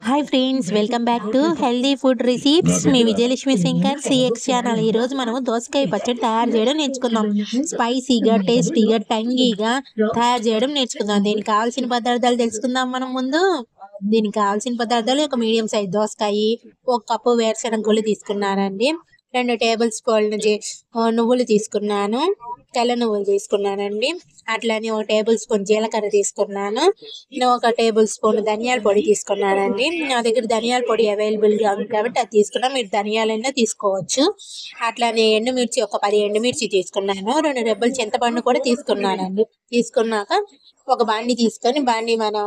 Hi friends, welcome back to healthy food recipes. Me Vijayalakshmi Shankar CX channel. ఈరోజు మనము దోసకాయ పచ్చడి తయారు చేయడం నేర్చుకుందాం. స్పైసీగా, టేస్టీగా, టంగీగా తయారు చేయడం నేర్చుకుందాం. దీనికి కావాల్సిన పదార్థాలు తెలుసుకుందాం. మనం ముందు దీనికి కావాల్సిన పదార్థాలు: ఒక మీడియం సైజ్ దోసకాయ, ఒక కప్పు వేరుశెనగ గుళ్ళు తీసుకున్నానండి, 2 టేబుల్ స్పూన్ల నువ్వులు తీసుకున్నాను, తెల్ల నువ్వులు తీసుకున్నానండి. అట్లానే 1 టేబుల్ స్పూన్ జీలకర్ర తీసుకున్నాను, ఒక టేబుల్ స్పూన్ ధనియాల పొడి తీసుకున్నానండి. నా దగ్గర ధనియాల పొడి అవైలబుల్గా ఉంది కాబట్టి అది తీసుకున్నా, మీరు ధనియాలైనా తీసుకోవచ్చు. అట్లానే ఎండుమిర్చి ఒక 10 ఎండుమిర్చి తీసుకున్నాను, 2 రెబ్బలు చింతపండు కూడా తీసుకున్నానండి. తీసుకున్నాక ఒక బాండి తీసుకొని, బాండి మనం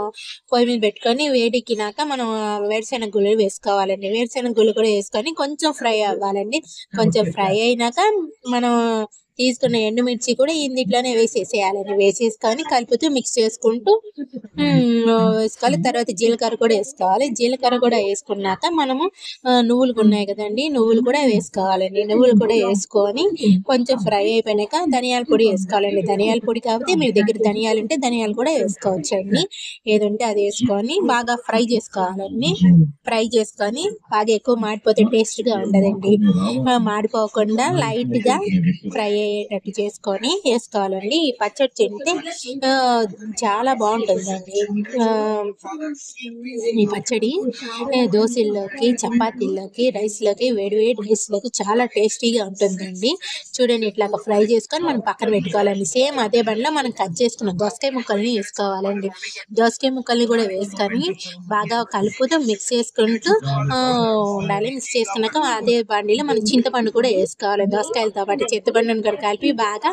పొయ్యి మీద పెట్టుకొని వేడెక్కినాక మనం వేరుశెనగ గుళ్ళు వేసుకోవాలండి. వేరుశెనగ గుళ్ళు కూడా వేసుకొని కొంచెం ఫ్రై అవ్వాలండి. కొంచెం ఫ్రై అయినాక మనం తీసుకున్న ఎండుమిర్చి కూడా ఇందులోనే వేసేసేయాలండి. వేసేసుకొని కలుపుతూ మిక్స్ చేసుకుంటూ వేసుకోవాలి. తర్వాత జీలకర్ర కూడా వేసుకోవాలి. జీలకర్ర కూడా వేసుకున్నాక మనము నువ్వులు ఉన్నాయి కదండి, నువ్వులు కూడా వేసుకోవాలండి. నువ్వులు కూడా వేసుకొని కొంచెం ఫ్రై అయిపోయినాక ధనియాల పొడి వేసుకోవాలండి. ధనియాల పొడి కాబట్టి మీ దగ్గర ధనియాలు ఉంటే ధనియాలు కూడా వేసుకోవచ్చండి. ఏదంటే అది వేసుకొని బాగా ఫ్రై చేసుకోవాలండి. ఫ్రై చేసుకొని బాగా ఎక్కువ మాడిపోతే టేస్ట్గా ఉండదండి. మాడిపోకుండా లైట్గా ఫ్రై అయ్యేటట్టు చేసుకొని వేసుకోవాలండి. ఈ పచ్చడి తింటే చాలా బాగుంటుందండి. ఈ పచ్చడి దోశల్లోకి, చపాతీల్లోకి, రైస్లోకి, వేడివేడి రైస్లోకి చాలా టేస్టీగా ఉంటుందండి. చూడండి, ఇట్లా ఫ్రై చేసుకొని మనం పక్కన పెట్టుకోవాలండి. సేమ్ అదే బండిలో మనం కట్ చేసుకున్న దోసకాయ ముక్కల్ని వేసుకోవాలండి. దోసకాయ ముక్కల్ని కూడా వేసుకొని బాగా కలుపుతూ మిక్స్ చేసుకుంటూ ఉండాలి. మిక్స్ చేసుకున్నాక అదే బండిలో మనం చింతపండు కూడా వేసుకోవాలి. దోసకాయలతో పాటు చింతపండుని కూడా కలిపి బాగా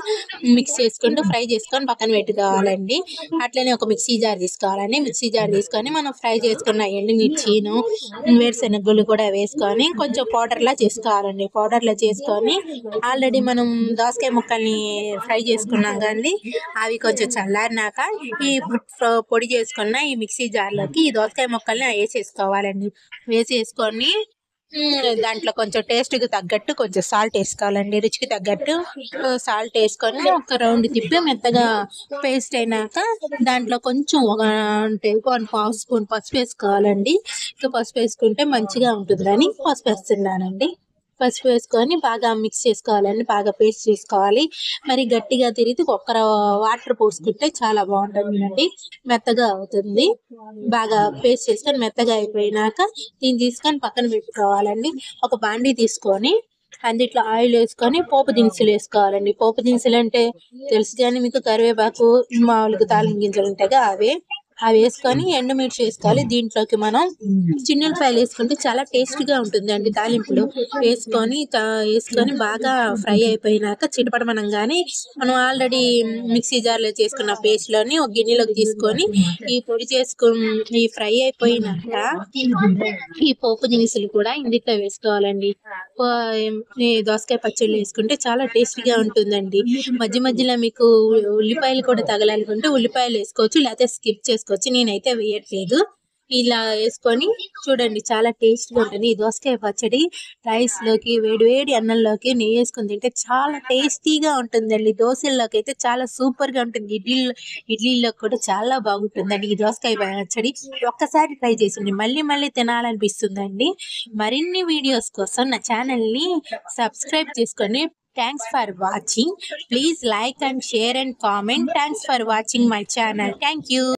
మిక్స్ చేసుకుంటూ ఫ్రై చేసుకొని పక్కన పెట్టుకోవాలండి. అట్లనే ఒక మిక్సీ జార్ తీసుకోవాలండి. మిక్సీ జార్ తీసుకొని మనం ఫ్రై చేసుకున్న ఎండుమిర్చిను, వేరుశెనగలు కూడా వేసుకొని కొంచెం పౌడర్లా చేసుకోవాలండి. పౌడర్లా చేసుకొని ఆల్రెడీ మనం దోసకాయ ముక్కల్ని ఫ్రై చేసుకున్నాం కదండి, అవి కొంచెం చల్లారినాక ఈ పొడి చేసుకున్న ఈ మిక్సీ జార్లోకి ఈ దోసకాయ ముక్కల్ని వేసేసుకోవాలండి. వేసేసుకొని దాంట్లో కొంచెం టేస్ట్కి తగ్గట్టు కొంచెం సాల్ట్ వేసుకోవాలండి. రుచికి తగ్గట్టు సాల్ట్ వేసుకొని ఒక రౌండ్ తిప్పి మెత్తగా పేస్ట్ అయినాక దాంట్లో కొంచెం 1 స్పూన్ పసుపు వేసుకోవాలండి. ఇంకా పసుపు వేసుకుంటే మంచిగా ఉంటుందని పసుపు వేస్తున్నానండి. పసుపు వేసుకొని బాగా మిక్స్ చేసుకోవాలండి. బాగా పేస్ట్ చేసుకోవాలి. మరి గట్టిగా తిరిగి వాటర్ పోసుకుంటే చాలా బాగుంటుందండి. మెత్తగా అవుతుంది. బాగా పేస్ట్ చేసుకొని మెత్తగా అయిపోయినాక దీన్ని తీసుకొని పక్కన పెట్టుకోవాలండి. ఒక బాండీ తీసుకొని అందులో ఆయిల్ వేసుకొని పోపు దినుసులు వేసుకోవాలండి. పోపు దినుసులు అంటే తెలుసు కానీ మీకు, కరివేపాకు, మామూలుగా తాలింపు గింజలు ఉంటాయిగా అవి వేసుకొని ఎండుమిర్చి వేసుకోవాలి. దీంట్లోకి మనం చిన్నులపాయలు వేసుకుంటే చాలా టేస్ట్గా ఉంటుందండి. తాలింపులు వేసుకొని బాగా ఫ్రై అయిపోయినాక చిటపటమనంగానే మనం ఆల్రెడీ మిక్సీ జార్లో చేసుకున్న పేస్ట్లోని ఒక గిన్నెలోకి తీసుకొని ఈ పొడి ఈ ఫ్రై అయిపోయినాక ఈ పోపు దినుసులు కూడా ఇందులో వేసుకోవాలండి. దోసకాయ పచ్చళ్ళు వేసుకుంటే చాలా టేస్టీగా ఉంటుందండి. మధ్య మధ్యలో మీకు ఉల్లిపాయలు కూడా తగలాలనుకుంటే ఉల్లిపాయలు వేసుకోవచ్చు, లేకపోతే స్కిప్ చేసుకోవచ్చు. నేనైతే వేయట్లేదు. ఇలా వేసుకొని చూడండి, చాలా టేస్ట్గా ఉంటుంది ఈ దోసకాయ పచ్చడి. రైస్లోకి, వేడివేడి అన్నంలోకి నెయ్యి వేసుకొని తింటే చాలా టేస్టీగా ఉంటుందండి. దోశల్లోకి అయితే చాలా సూపర్గా ఉంటుంది. ఇడ్లీలో కూడా చాలా బాగుంటుందండి ఈ దోసకాయ పచ్చడి. ఒక్కసారి ట్రై చేసింది మళ్ళీ మళ్ళీ తినాలనిపిస్తుందండి. మరిన్ని వీడియోస్ కోసం నా ఛానల్ని సబ్స్క్రైబ్ చేసుకోండి. Thanks for watching. Please like and share and comment. Thanks for watching my channel. Thank you.